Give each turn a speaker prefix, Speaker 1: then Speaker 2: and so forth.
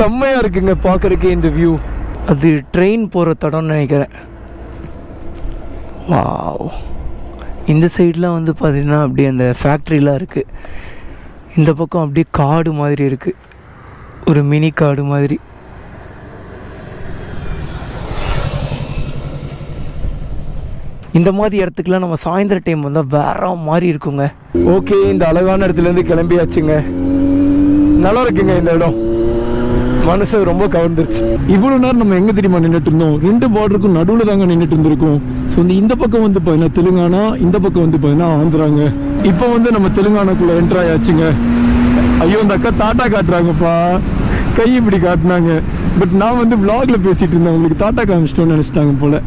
Speaker 1: செம்மையாக இருக்குங்க பார்க்குறக்கே இந்த வியூ. அது ட்ரெயின் போகிற தடம்னு நினைக்கிறேன். வாவ். இந்த சைட்லாம் வந்து பார்த்திங்கன்னா அப்படியே அந்த ஃபேக்ட்ரிலாம் இருக்குது. இந்த பக்கம் அப்படியே காடு மாதிரி இருக்குது, ஒரு மினி காடு மாதிரி. இந்த மாதிரி இடத்துக்குலாம் நம்ம சாயந்தர டைம் வந்தால் வேற மாதிரி இருக்குங்க. ஓகே, இந்த அழகான இடத்துலேருந்து கிளம்பியாச்சுங்க. நல்லா இருக்குங்க இந்த இடம், மனசு ரொம்ப கவர்ந்துருச்சு. இவ்வளோ நேரம் நம்ம எங்கே தெரியுமா நின்றுட்டு இருந்தோம்? 2 பார்டருக்கும் நடுவில் தாங்க நின்றுட்டு இருந்திருக்கோம். ஸோ இந்த பக்கம் வந்து பார்த்தீங்கன்னா தெலுங்கானா, இந்த பக்கம் வந்து பார்த்தீங்கன்னா ஆந்திராங்க. இப்போ வந்து நம்ம தெலுங்கானாக்குள்ளே என்ட்ரு ஆயாச்சுங்க. ஐயோ, இந்த அக்கா டாட்டா காட்டுறாங்கப்பா, கை இப்படி காட்டினாங்க. பட் நான் வந்து vlogல பேசிகிட்டு இருந்தேன், உங்களுக்கு டாட்டா காமிச்சிட்டோன்னு நினச்சிட்டாங்க போல்.